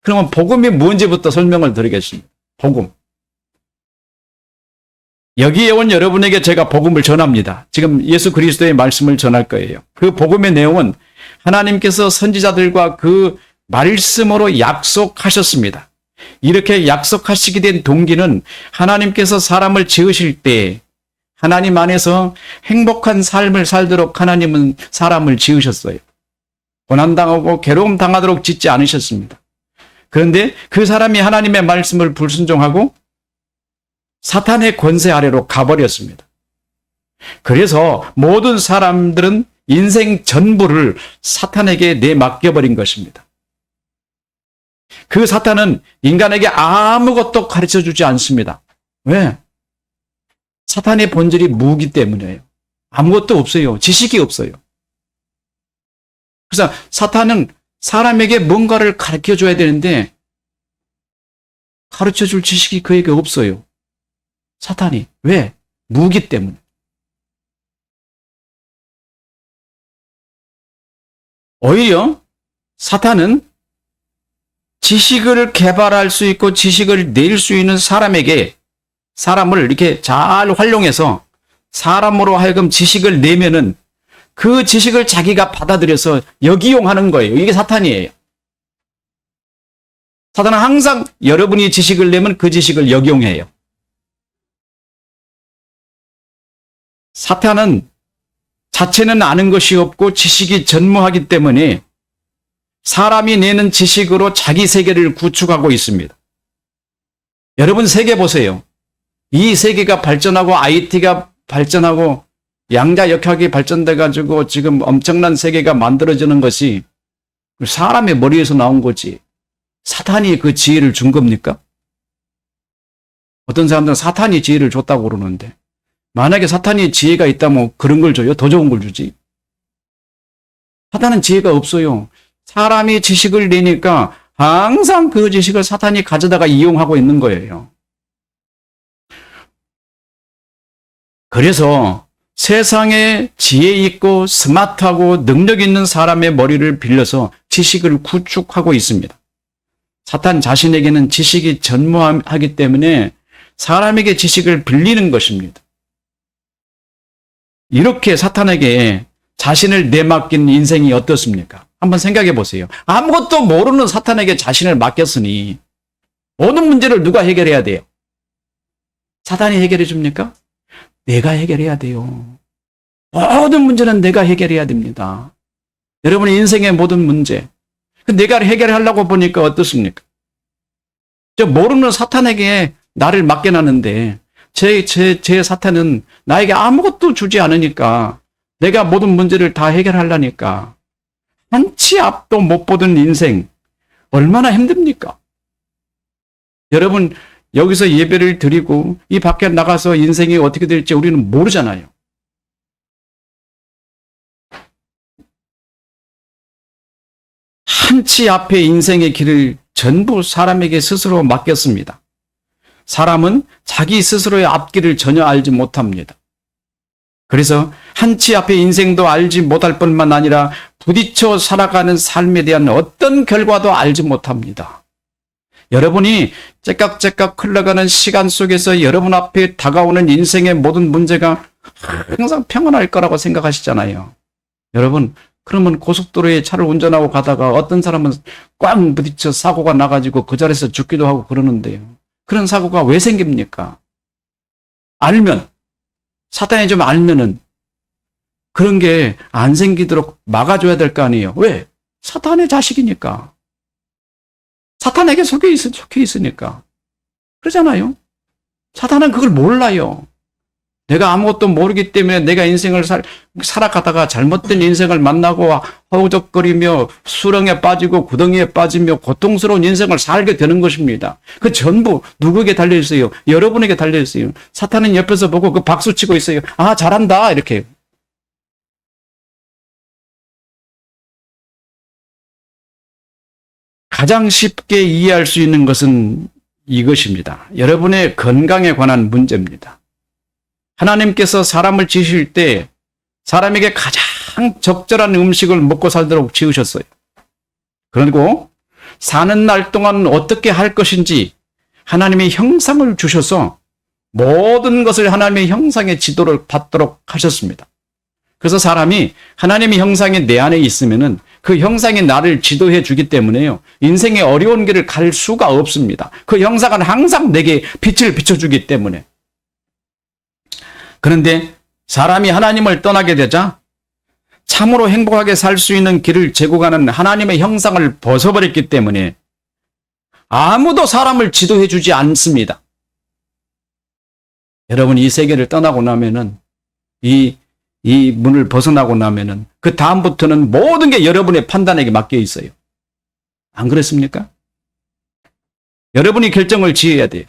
그러면 복음이 뭔지부터 설명을 드리겠습니다. 복음. 여기에 온 여러분에게 제가 복음을 전합니다. 지금 예수 그리스도의 말씀을 전할 거예요. 그 복음의 내용은 하나님께서 선지자들과 그 말씀으로 약속하셨습니다. 이렇게 약속하시게 된 동기는 하나님께서 사람을 지으실 때 하나님 안에서 행복한 삶을 살도록 하나님은 사람을 지으셨어요. 고난당하고 괴로움 당하도록 짓지 않으셨습니다. 그런데 그 사람이 하나님의 말씀을 불순종하고 사탄의 권세 아래로 가버렸습니다. 그래서 모든 사람들은 인생 전부를 사탄에게 내맡겨버린 것입니다. 그 사탄은 인간에게 아무것도 가르쳐주지 않습니다. 왜? 사탄의 본질이 무기 때문이에요. 아무것도 없어요. 지식이 없어요. 그래서 사탄은 사람에게 뭔가를 가르쳐줘야 되는데 가르쳐줄 지식이 그에게 없어요. 사탄이. 왜? 무기 때문에. 오히려 사탄은 지식을 개발할 수 있고 지식을 낼 수 있는 사람을 이렇게 잘 활용해서 사람으로 하여금 지식을 내면은 그 지식을 자기가 받아들여서 역이용하는 거예요. 이게 사탄이에요. 사탄은 항상 여러분이 지식을 내면 그 지식을 역이용해요. 사탄은 자체는 아는 것이 없고 지식이 전무하기 때문에 사람이 내는 지식으로 자기 세계를 구축하고 있습니다. 여러분 세계 보세요. 이 세계가 발전하고 IT가 발전하고 양자역학이 발전돼가지고 지금 엄청난 세계가 만들어지는 것이 사람의 머리에서 나온 거지. 사탄이 그 지혜를 준 겁니까? 어떤 사람들은 사탄이 지혜를 줬다고 그러는데 만약에 사탄이 지혜가 있다면 그런 걸 줘요? 더 좋은 걸 주지. 사탄은 지혜가 없어요. 사람이 지식을 내니까 항상 그 지식을 사탄이 가져다가 이용하고 있는 거예요. 그래서 세상에 지혜 있고 스마트하고 능력 있는 사람의 머리를 빌려서 지식을 구축하고 있습니다. 사탄 자신에게는 지식이 전무하기 때문에 사람에게 지식을 빌리는 것입니다. 이렇게 사탄에게 자신을 내맡긴 인생이 어떻습니까? 한번 생각해 보세요. 아무것도 모르는 사탄에게 자신을 맡겼으니 모든 문제를 누가 해결해야 돼요? 사탄이 해결해 줍니까? 내가 해결해야 돼요. 모든 문제는 내가 해결해야 됩니다. 여러분의 인생의 모든 문제. 내가 해결하려고 보니까 어떻습니까? 저 모르는 사탄에게 나를 맡겨놨는데 제 사탄은 나에게 아무것도 주지 않으니까 내가 모든 문제를 다 해결하려니까 한치 앞도 못 보던 인생 얼마나 힘듭니까? 여러분 여기서 예배를 드리고 이 밖에 나가서 인생이 어떻게 될지 우리는 모르잖아요. 한치 앞에 인생의 길을 전부 사람에게 스스로 맡겼습니다. 사람은 자기 스스로의 앞길을 전혀 알지 못합니다. 그래서 한치 앞에 인생도 알지 못할 뿐만 아니라 부딪혀 살아가는 삶에 대한 어떤 결과도 알지 못합니다. 여러분이 째깍째깍 흘러가는 시간 속에서 여러분 앞에 다가오는 인생의 모든 문제가 항상 평안할 거라고 생각하시잖아요. 여러분, 그러면 고속도로에 차를 운전하고 가다가 어떤 사람은 꽝 부딪혀 사고가 나가지고 그 자리에서 죽기도 하고 그러는데요. 그런 사고가 왜 생깁니까? 알면, 사탄이 좀 알면은 그런 게 안 생기도록 막아줘야 될 거 아니에요. 왜? 사탄의 자식이니까. 사탄에게 속해 있으니까. 그러잖아요. 사탄은 그걸 몰라요. 내가 아무것도 모르기 때문에 내가 인생을 살아가다가 잘못된 인생을 만나고 허우적거리며 수렁에 빠지고 구덩이에 빠지며 고통스러운 인생을 살게 되는 것입니다. 그 전부 누구에게 달려있어요? 여러분에게 달려있어요. 사탄은 옆에서 보고 그 박수 치고 있어요. 아, 잘한다. 이렇게. 가장 쉽게 이해할 수 있는 것은 이것입니다. 여러분의 건강에 관한 문제입니다. 하나님께서 사람을 지으실 때 사람에게 가장 적절한 음식을 먹고 살도록 지으셨어요. 그리고 사는 날 동안 어떻게 할 것인지 하나님의 형상을 주셔서 모든 것을 하나님의 형상의 지도를 받도록 하셨습니다. 그래서 사람이 하나님의 형상이 내 안에 있으면은 그 형상이 나를 지도해 주기 때문에요. 인생의 어려운 길을 갈 수가 없습니다. 그 형상은 항상 내게 빛을 비춰주기 때문에. 그런데 사람이 하나님을 떠나게 되자 참으로 행복하게 살 수 있는 길을 제공하는 하나님의 형상을 벗어버렸기 때문에 아무도 사람을 지도해 주지 않습니다. 여러분, 이 세계를 떠나고 나면은 이 문을 벗어나고 나면은 그 다음부터는 모든 게 여러분의 판단에게 맡겨 있어요. 안 그렇습니까? 여러분이 결정을 지어야 돼요.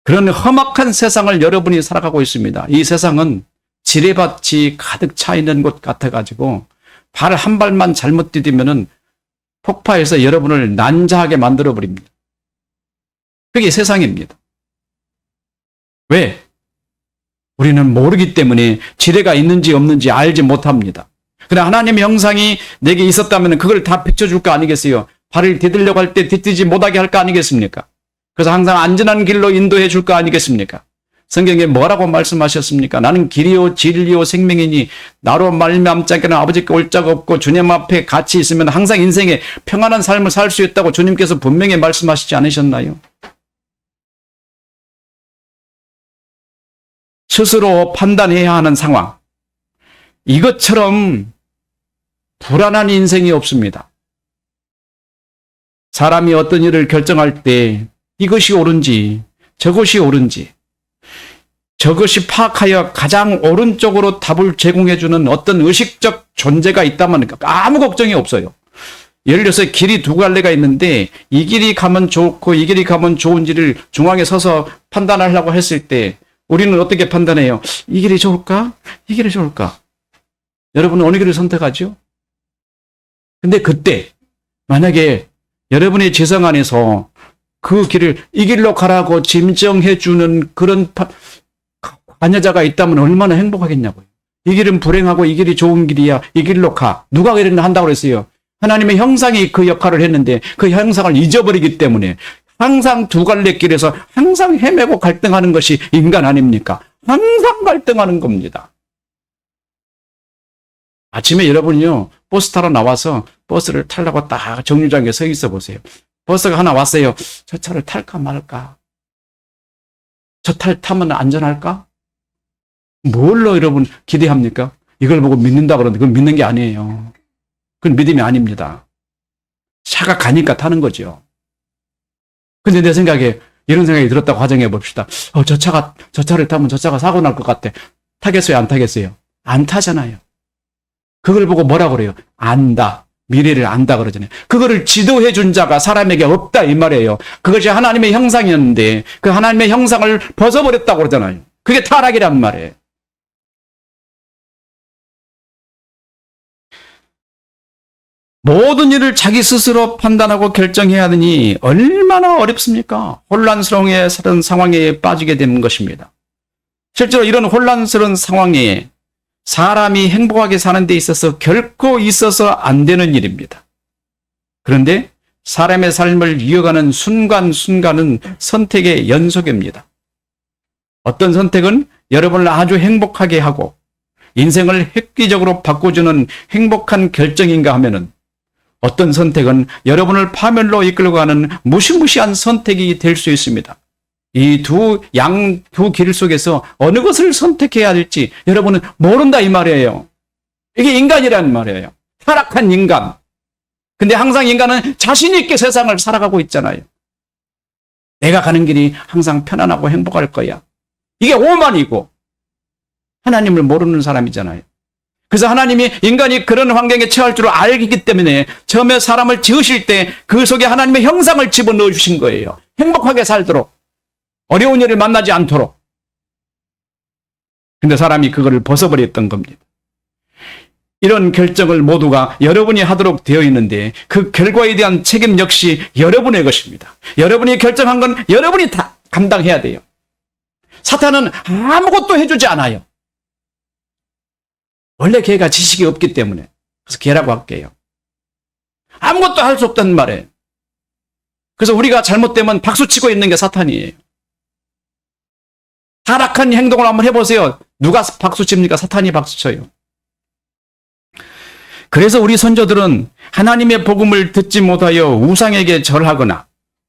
그런 험악한 세상을 여러분이 살아가고 있습니다. 이 세상은 지뢰밭이 가득 차 있는 곳 같아가지고 발 한 발만 잘못 디디면은 폭파해서 여러분을 난자하게 만들어버립니다. 그게 세상입니다. 왜? 우리는 모르기 때문에 지뢰가 있는지 없는지 알지 못합니다. 그러나 하나님의 형상이 내게 있었다면 그걸 다 비춰줄 거 아니겠어요? 발을 디디려고 할 때 디디지 못하게 할 거 아니겠습니까? 그래서 항상 안전한 길로 인도해 줄 거 아니겠습니까? 성경에 뭐라고 말씀하셨습니까? 나는 길이요 진리요 생명이니 나로 말미암지 않고는 아버지께 올 자가 없고 주님 앞에 같이 있으면 항상 인생에 평안한 삶을 살 수 있다고 주님께서 분명히 말씀하시지 않으셨나요? 스스로 판단해야 하는 상황. 이것처럼 불안한 인생이 없습니다. 사람이 어떤 일을 결정할 때 이것이 옳은지 저것이 옳은지 저것이 파악하여 가장 옳은 쪽으로 답을 제공해주는 어떤 의식적 존재가 있다면 아무 걱정이 없어요. 예를 들어서 길이 두 갈래가 있는데 이 길이 가면 좋고 이 길이 가면 좋은지를 중앙에 서서 판단하려고 했을 때 우리는 어떻게 판단해요? 이 길이 좋을까? 이 길이 좋을까? 여러분은 어느 길을 선택하죠? 근데 그때 만약에 여러분의 지성 안에서 그 길을 이 길로 가라고 짐정해주는 그런 관여자가 있다면 얼마나 행복하겠냐고요. 이 길은 불행하고 이 길이 좋은 길이야. 이 길로 가. 누가 이런 한다고 그랬어요? 하나님의 형상이 그 역할을 했는데 그 형상을 잊어버리기 때문에 항상 두 갈래 길에서 항상 헤매고 갈등하는 것이 인간 아닙니까? 항상 갈등하는 겁니다. 아침에 여러분이요, 버스 타러 나와서 버스를 타려고 딱 정류장에 서 있어 보세요. 버스가 하나 왔어요. 저 차를 탈까 말까? 저 타면 안전할까? 뭘로 여러분 기대합니까? 이걸 보고 믿는다 그러는데 그건 믿는 게 아니에요. 그건 믿음이 아닙니다. 차가 가니까 타는 거죠. 근데 내 생각에 이런 생각이 들었다고 가정해 봅시다. 저 차를 타면 저 차가 사고 날 것 같아. 타겠어요? 안 타겠어요? 안 타잖아요. 그걸 보고 뭐라 그래요? 안다. 미래를 안다 그러잖아요. 그거를 지도해 준 자가 사람에게 없다 이 말이에요. 그것이 하나님의 형상이었는데 그 하나님의 형상을 벗어버렸다고 그러잖아요. 그게 타락이란 말이에요. 모든 일을 자기 스스로 판단하고 결정해야 하느니 얼마나 어렵습니까? 혼란스러운 상황에 빠지게 되는 것입니다. 실제로 이런 혼란스러운 상황에 사람이 행복하게 사는 데 있어서 결코 있어서 안 되는 일입니다. 그런데 사람의 삶을 이어가는 순간순간은 선택의 연속입니다. 어떤 선택은 여러분을 아주 행복하게 하고 인생을 획기적으로 바꿔주는 행복한 결정인가 하면은 어떤 선택은 여러분을 파멸로 이끌고 가는 무시무시한 선택이 될 수 있습니다. 이 두 길 속에서 어느 것을 선택해야 될지 여러분은 모른다 이 말이에요. 이게 인간이라는 말이에요. 타락한 인간. 근데 항상 인간은 자신 있게 세상을 살아가고 있잖아요. 내가 가는 길이 항상 편안하고 행복할 거야. 이게 오만이고 하나님을 모르는 사람이잖아요. 그래서 하나님이 인간이 그런 환경에 처할 줄 알기 때문에 처음에 사람을 지으실 때 그 속에 하나님의 형상을 집어넣어 주신 거예요. 행복하게 살도록. 어려운 일을 만나지 않도록. 근데 사람이 그거를 벗어버렸던 겁니다. 이런 결정을 모두가 여러분이 하도록 되어 있는데 그 결과에 대한 책임 역시 여러분의 것입니다. 여러분이 결정한 건 여러분이 다 감당해야 돼요. 사탄은 아무것도 해주지 않아요. 원래 걔가 지식이 없기 때문에. 그래서 걔라고 할게요. 아무것도 할 수 없다는 말이에요. 그래서 우리가 잘못되면 박수치고 있는 게 사탄이에요. 타락한 행동을 한번 해보세요. 누가 박수칩니까? 사탄이 박수쳐요. 그래서 우리 선조들은 하나님의 복음을 듣지 못하여 우상에게 절하거나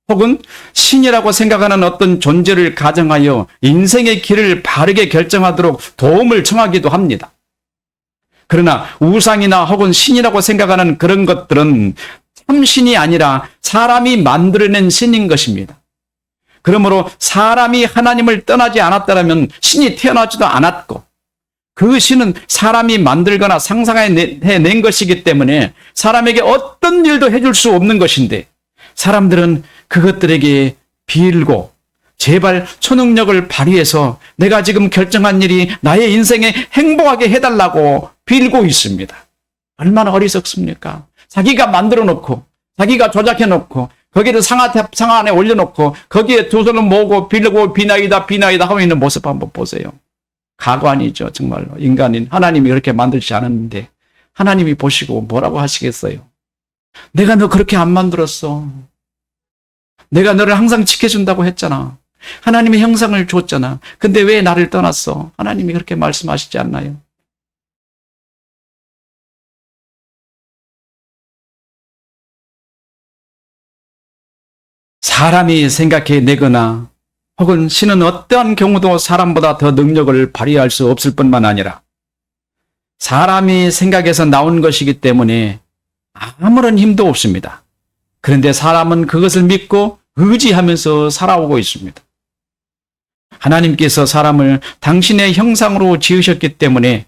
혹은 신이라고 생각하는 어떤 존재를 가정하여 인생의 길을 바르게 결정하도록 도움을 청하기도 합니다. 그러나 우상이나 혹은 신이라고 생각하는 그런 것들은 참 신이 아니라 사람이 만들어낸 신인 것입니다. 그러므로 사람이 하나님을 떠나지 않았다면 신이 태어나지도 않았고 그 신은 사람이 만들거나 상상해낸 것이기 때문에 사람에게 어떤 일도 해줄 수 없는 것인데 사람들은 그것들에게 빌고 제발 초능력을 발휘해서 내가 지금 결정한 일이 나의 인생에 행복하게 해달라고 빌고 있습니다. 얼마나 어리석습니까? 자기가 만들어 놓고 자기가 조작해 놓고 거기를 상아 안에 올려놓고 거기에 두 손을 모으고 빌고 비나이다 하고 있는 모습 한번 보세요. 가관이죠. 정말로. 인간인 하나님이 그렇게 만들지 않았는데 하나님이 보시고 뭐라고 하시겠어요? 내가 너 그렇게 안 만들었어. 내가 너를 항상 지켜준다고 했잖아. 하나님의 형상을 줬잖아. 근데 왜 나를 떠났어? 하나님이 그렇게 말씀하시지 않나요? 사람이 생각해내거나 혹은 신은 어떠한 경우도 사람보다 더 능력을 발휘할 수 없을 뿐만 아니라 사람이 생각해서 나온 것이기 때문에 아무런 힘도 없습니다. 그런데 사람은 그것을 믿고 의지하면서 살아오고 있습니다. 하나님께서 사람을 당신의 형상으로 지으셨기 때문에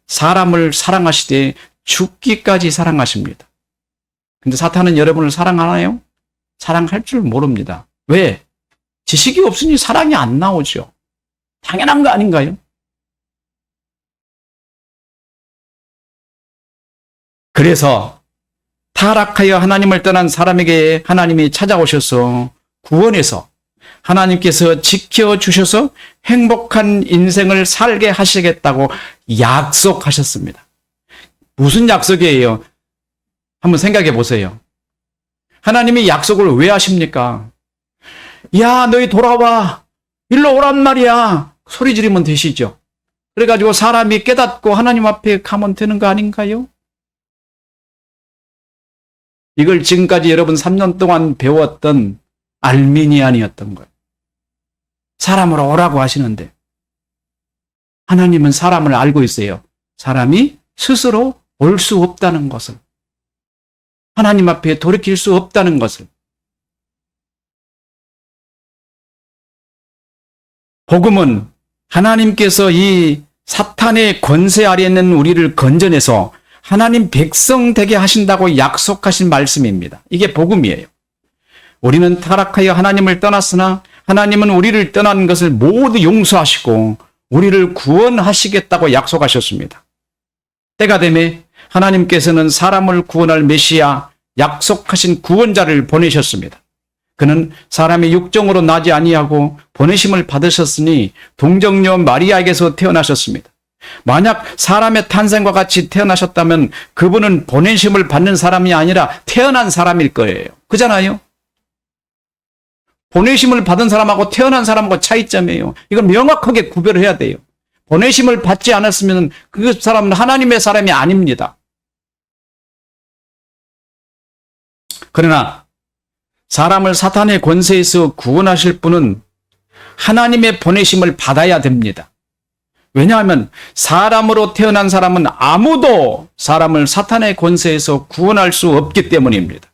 사람을 사랑하시되 죽기까지 사랑하십니다. 근데 사탄은 여러분을 사랑하나요? 사랑할 줄 모릅니다. 왜? 지식이 없으니 사랑이 안 나오죠. 당연한 거 아닌가요? 그래서 타락하여 하나님을 떠난 사람에게 하나님이 찾아오셔서 구원해서 하나님께서 지켜주셔서 행복한 인생을 살게 하시겠다고 약속하셨습니다. 무슨 약속이에요? 한번 생각해 보세요. 하나님이 약속을 왜 하십니까? 야, 너희 돌아와. 일로 오란 말이야. 소리 지르면 되시죠. 그래가지고 사람이 깨닫고 하나님 앞에 가면 되는 거 아닌가요? 이걸 지금까지 여러분 3년 동안 배웠던 알미니안이었던 거예요. 사람으로 오라고 하시는데 하나님은 사람을 알고 있어요. 사람이 스스로 올 수 없다는 것을. 하나님 앞에 돌이킬 수 없다는 것을. 복음은 하나님께서 이 사탄의 권세 아래 있는 우리를 건져내서 하나님 백성 되게 하신다고 약속하신 말씀입니다. 이게 복음이에요. 우리는 타락하여 하나님을 떠났으나 하나님은 우리를 떠난 것을 모두 용서하시고 우리를 구원하시겠다고 약속하셨습니다. 때가 되매 하나님께서는 사람을 구원할 메시아, 약속하신 구원자를 보내셨습니다. 그는 사람의 육정으로 나지 아니하고 보내심을 받으셨으니 동정녀 마리아에게서 태어나셨습니다. 만약 사람의 탄생과 같이 태어나셨다면 그분은 보내심을 받는 사람이 아니라 태어난 사람일 거예요. 그잖아요? 보내심을 받은 사람하고 태어난 사람하고 차이점이에요. 이건 명확하게 구별을 해야 돼요. 보내심을 받지 않았으면 그 사람은 하나님의 사람이 아닙니다. 그러나 사람을 사탄의 권세에서 구원하실 분은 하나님의 보내심을 받아야 됩니다. 왜냐하면 사람으로 태어난 사람은 아무도 사람을 사탄의 권세에서 구원할 수 없기 때문입니다.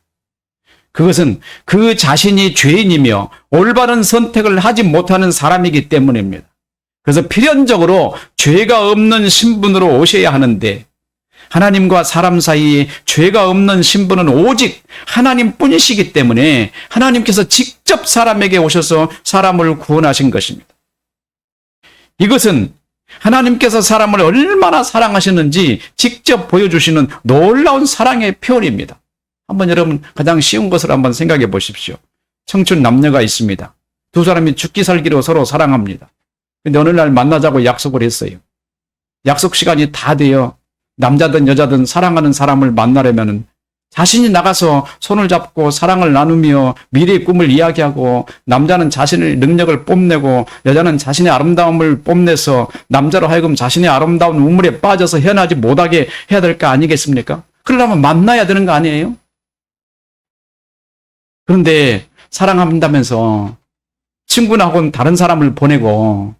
그것은 그 자신이 죄인이며 올바른 선택을 하지 못하는 사람이기 때문입니다. 그래서 필연적으로 죄가 없는 신분으로 오셔야 하는데 하나님과 사람 사이에 죄가 없는 신분은 오직 하나님뿐이시기 때문에 하나님께서 직접 사람에게 오셔서 사람을 구원하신 것입니다. 이것은 하나님께서 사람을 얼마나 사랑하시는지 직접 보여주시는 놀라운 사랑의 표현입니다. 한번 여러분 가장 쉬운 것을 한번 생각해 보십시오. 청춘 남녀가 있습니다. 두 사람이 죽기 살기로 서로 사랑합니다. 근데 어느 날 만나자고 약속을 했어요. 약속 시간이 다 되어 남자든 여자든 사랑하는 사람을 만나려면 자신이 나가서 손을 잡고 사랑을 나누며 미래의 꿈을 이야기하고, 남자는 자신의 능력을 뽐내고 여자는 자신의 아름다움을 뽐내서 남자로 하여금 자신의 아름다운 우물에 빠져서 헤어나지 못하게 해야 될 거 아니겠습니까? 그러려면 만나야 되는 거 아니에요? 그런데 사랑한다면서 친구하고는 다른 사람을 보내고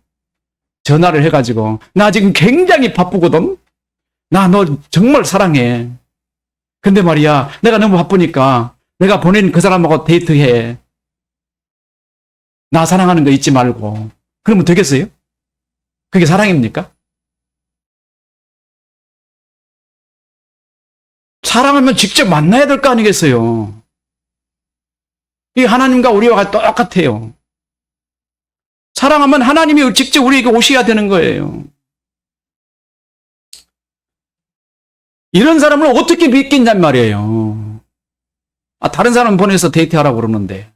전화를 해가지고, 나 지금 굉장히 바쁘거든? 나 너 정말 사랑해. 근데 말이야, 내가 너무 바쁘니까 내가 보낸 그 사람하고 데이트해. 나 사랑하는 거 잊지 말고. 그러면 되겠어요? 그게 사랑입니까? 사랑하면 직접 만나야 될 거 아니겠어요? 이 하나님과 우리와 똑같아요. 사랑하면 하나님이 직접 우리에게 오셔야 되는 거예요. 이런 사람을 어떻게 믿겠냔 말이에요. 다른 사람 보내서 데이트하라고 그러는데.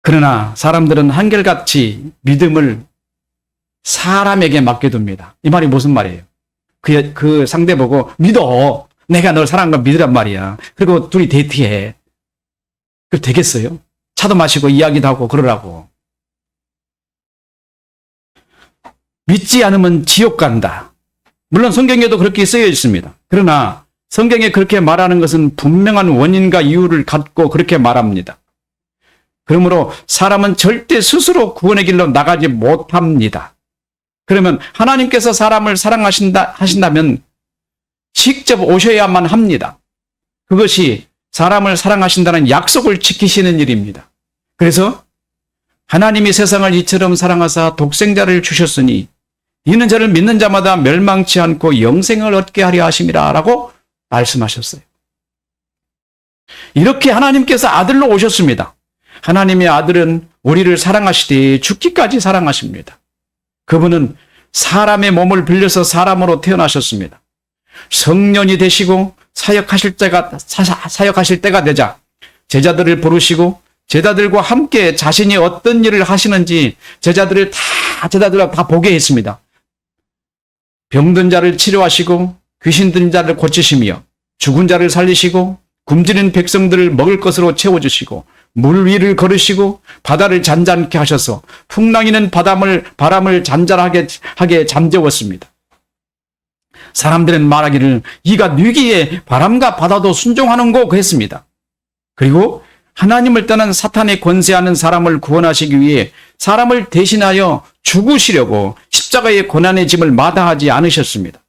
그러나 사람들은 한결같이 믿음을 사람에게 맡겨둡니다. 이 말이 무슨 말이에요? 그 상대 보고 믿어. 내가 널 사랑한 걸 믿으란 말이야. 그리고 둘이 데이트해. 그럼 되겠어요? 차도 마시고 이야기도 하고 그러라고. 믿지 않으면 지옥 간다. 물론 성경에도 그렇게 쓰여 있습니다. 그러나 성경에 그렇게 말하는 것은 분명한 원인과 이유를 갖고 그렇게 말합니다. 그러므로 사람은 절대 스스로 구원의 길로 나가지 못합니다. 그러면 하나님께서 사람을 하신다면 직접 오셔야만 합니다. 그것이 사람을 사랑하신다는 약속을 지키시는 일입니다. 그래서 하나님이 세상을 이처럼 사랑하사 독생자를 주셨으니 이는 저를 믿는 자마다 멸망치 않고 영생을 얻게 하려 하심이라 라고 말씀하셨어요. 이렇게 하나님께서 아들로 오셨습니다. 하나님의 아들은 우리를 사랑하시되 죽기까지 사랑하십니다. 그분은 사람의 몸을 빌려서 사람으로 태어나셨습니다. 성년이 되시고 사역하실 때가 되자 제자들을 부르시고 제자들과 함께 자신이 어떤 일을 하시는지 제자들과 다 보게 했습니다. 병든 자를 치료하시고 귀신 든 자를 고치시며 죽은 자를 살리시고 굶주린 백성들을 먹을 것으로 채워주시고 물 위를 걸으시고 바다를 잔잔케 하셔서 풍랑이는 바람을 잔잔하게 잠재웠습니다. 사람들은 말하기를 이가 뉘기에 바람과 바다도 순종하는고 그랬습니다. 그리고 하나님을 떠난 사탄의 권세하는 사람을 구원하시기 위해 사람을 대신하여 죽으시려고 십자가의 고난의 짐을 마다하지 않으셨습니다.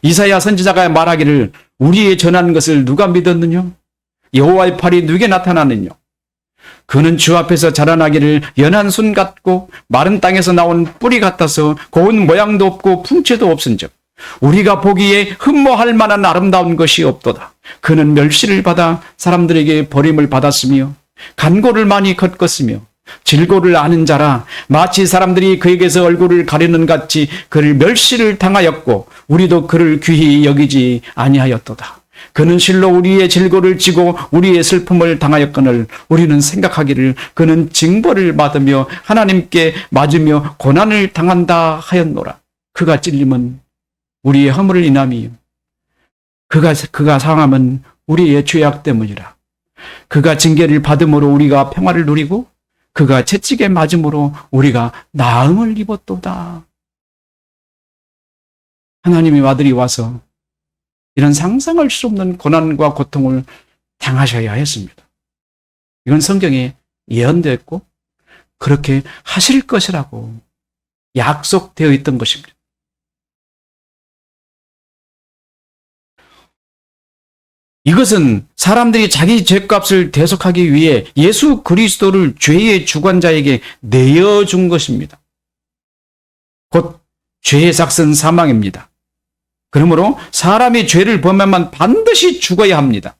이사야 선지자가 말하기를 우리의 전한 것을 누가 믿었느냐? 여호와의 팔이 누게 나타나느냐? 그는 주 앞에서 자라나기를 연한 순 같고 마른 땅에서 나온 뿌리 같아서 고운 모양도 없고 풍채도 없은즉 우리가 보기에 흠모할 만한 아름다운 것이 없도다. 그는 멸시를 받아 사람들에게 버림을 받았으며 간고를 많이 걷었으며 질고를 아는 자라 마치 사람들이 그에게서 얼굴을 가리는 같이 그를 멸시를 당하였고 우리도 그를 귀히 여기지 아니하였도다. 그는 실로 우리의 질고를 지고 우리의 슬픔을 당하였거늘 우리는 생각하기를 그는 징벌을 받으며 하나님께 맞으며 고난을 당한다 하였노라. 그가 찔림은 우리의 허물을 인함이요 그가 상함은 우리의 죄악 때문이라. 그가 징계를 받음으로 우리가 평화를 누리고 그가 채찍에 맞음으로 우리가 나음을 입었도다. 하나님의 아들이 와서 이런 상상할 수 없는 고난과 고통을 당하셔야 했습니다. 이건 성경에 예언되었고 그렇게 하실 것이라고 약속되어 있던 것입니다. 이것은 사람들이 자기 죄값을 대속하기 위해 예수 그리스도를 죄의 주관자에게 내어준 것입니다. 곧 죄의 삭은 사망입니다. 그러므로 사람이 죄를 범하면 반드시 죽어야 합니다.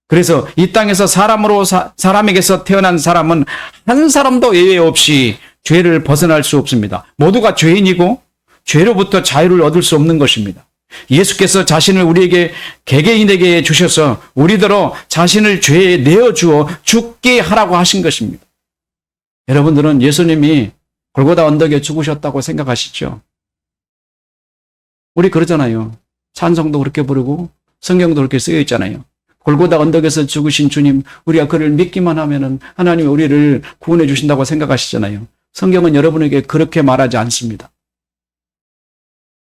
그래서 이 땅에서 사람에게서 태어난 사람은 한 사람도 예외 없이 죄를 벗어날 수 없습니다. 모두가 죄인이고 죄로부터 자유를 얻을 수 없는 것입니다. 예수께서 자신을 우리에게 개개인에게 주셔서 우리더러 자신을 죄에 내어주어 죽게 하라고 하신 것입니다. 여러분들은 예수님이 골고다 언덕에 죽으셨다고 생각하시죠? 우리 그러잖아요. 찬송도 그렇게 부르고 성경도 그렇게 쓰여 있잖아요. 골고다 언덕에서 죽으신 주님, 우리가 그를 믿기만 하면은 하나님이 우리를 구원해 주신다고 생각하시잖아요. 성경은 여러분에게 그렇게 말하지 않습니다.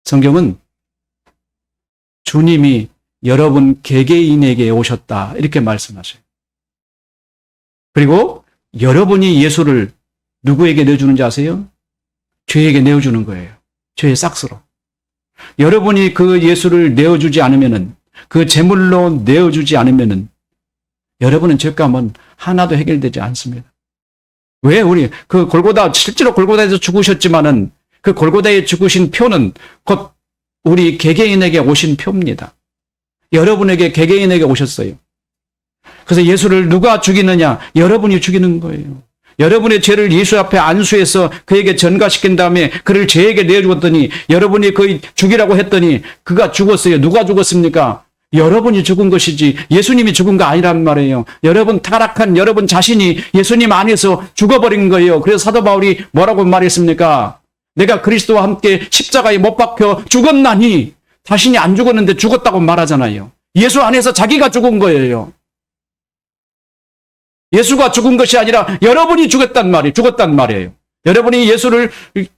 성경은 주님이 여러분 개개인에게 오셨다 이렇게 말씀하셔요. 그리고 여러분이 예수를 누구에게 내주는지 아세요? 죄에게 내어주는 거예요. 죄의 싹스로. 여러분이 그 예수를 내어주지 않으면은, 그 제물로 내어주지 않으면은 여러분은 죄감은 하나도 해결되지 않습니다. 왜 우리 그 골고다, 실제로 골고다에서 죽으셨지만은 그 골고다에 죽으신 표는 곧 우리 개개인에게 오신 표입니다. 여러분에게 개개인에게 오셨어요. 그래서 예수를 누가 죽이느냐? 여러분이 죽이는 거예요. 여러분의 죄를 예수 앞에 안수해서 그에게 전가시킨 다음에 그를 죄에게 내어주었더니 여러분이 그 죽이라고 했더니 그가 죽었어요. 누가 죽었습니까? 여러분이 죽은 것이지 예수님이 죽은 거 아니란 말이에요. 여러분 타락한 여러분 자신이 예수님 안에서 죽어버린 거예요. 그래서 사도 바울이 뭐라고 말했습니까? 내가 그리스도와 함께 십자가에 못 박혀 죽었나니, 자신이 안 죽었는데 죽었다고 말하잖아요. 예수 안에서 자기가 죽은 거예요. 예수가 죽은 것이 아니라 여러분이 죽었단 말이에요. 여러분이 예수를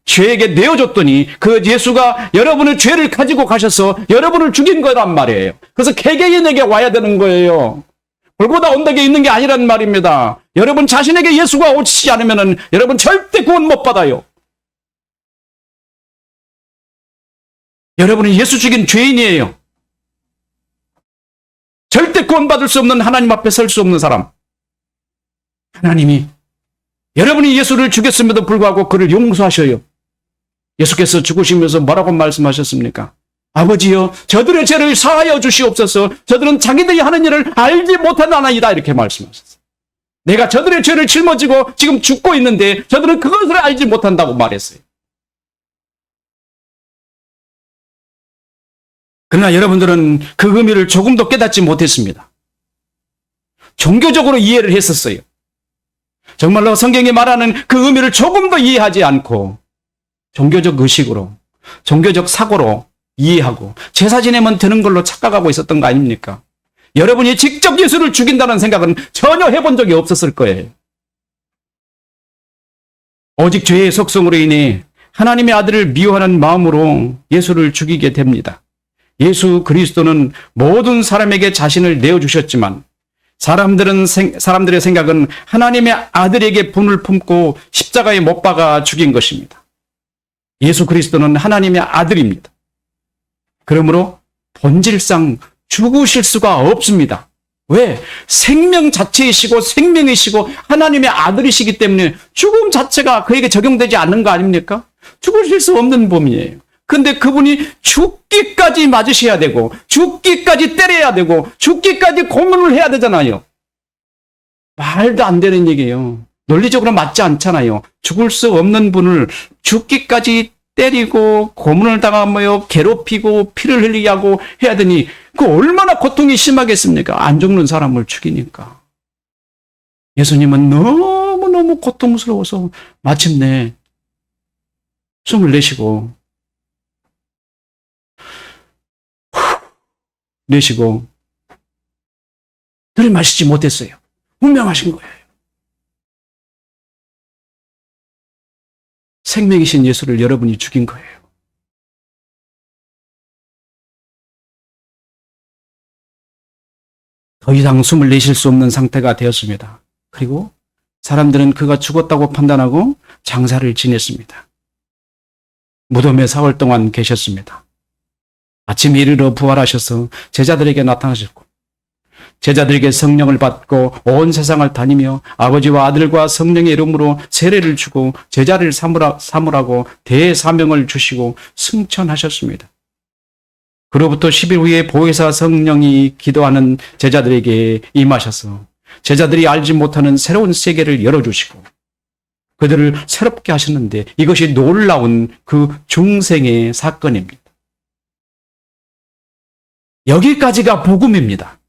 죄에게 내어줬더니 그 예수가 여러분의 죄를 가지고 가셔서 여러분을 죽인 거란 말이에요. 그래서 개개인에게 와야 되는 거예요. 골고다 언덕에 있는 게 아니란 말입니다. 여러분 자신에게 예수가 오시지 않으면 여러분 절대 구원 못 받아요. 여러분은 예수 죽인 죄인이에요. 절대 구원받을 수 없는 하나님 앞에 설 수 없는 사람. 하나님이 여러분이 예수를 죽였음에도 불구하고 그를 용서하셔요. 예수께서 죽으시면서 뭐라고 말씀하셨습니까? 아버지여, 저들의 죄를 사하여 주시옵소서. 저들은 자기들이 하는 일을 알지 못하나이다. 이렇게 말씀하셨어요. 내가 저들의 죄를 짊어지고 지금 죽고 있는데 저들은 그것을 알지 못한다고 말했어요. 그러나 여러분들은 그 의미를 조금도 깨닫지 못했습니다. 종교적으로 이해를 했었어요. 정말로 성경이 말하는 그 의미를 조금도 이해하지 않고 종교적 의식으로, 종교적 사고로 이해하고 제사 지내면 되는 걸로 착각하고 있었던 거 아닙니까? 여러분이 직접 예수를 죽인다는 생각은 전혀 해본 적이 없었을 거예요. 오직 죄의 속성으로 인해 하나님의 아들을 미워하는 마음으로 예수를 죽이게 됩니다. 예수 그리스도는 모든 사람에게 자신을 내어주셨지만 사람들의 생각은 하나님의 아들에게 분을 품고 십자가에 못 박아 죽인 것입니다. 예수 그리스도는 하나님의 아들입니다. 그러므로 본질상 죽으실 수가 없습니다. 왜? 생명 자체이시고 생명이시고 하나님의 아들이시기 때문에 죽음 자체가 그에게 적용되지 않는 거 아닙니까? 죽으실 수 없는 범위예요. 근데 그분이 죽기까지 맞으셔야 되고 죽기까지 때려야 되고 죽기까지 고문을 해야 되잖아요. 말도 안 되는 얘기예요. 논리적으로 맞지 않잖아요. 죽을 수 없는 분을 죽기까지 때리고 고문을 당하며 괴롭히고 피를 흘리게 하고 해야 되니 그 얼마나 고통이 심하겠습니까? 안 죽는 사람을 죽이니까. 예수님은 너무너무 고통스러워서 마침내 숨을 내쉬고 늘 마시지 못했어요. 운명하신 거예요. 생명이신 예수를 여러분이 죽인 거예요. 더 이상 숨을 내쉴 수 없는 상태가 되었습니다. 그리고 사람들은 그가 죽었다고 판단하고 장사를 지냈습니다. 무덤에 4월 동안 계셨습니다. 아침에 이르러 부활하셔서 제자들에게 나타나셨고 제자들에게 성령을 받고 온 세상을 다니며 아버지와 아들과 성령의 이름으로 세례를 주고 제자를 삼으라고 대사명을 주시고 승천하셨습니다. 그로부터 10일 후에 보혜사 성령이 기도하는 제자들에게 임하셔서 제자들이 알지 못하는 새로운 세계를 열어주시고 그들을 새롭게 하셨는데 이것이 놀라운 그 중생의 사건입니다. 여기까지가 복음입니다.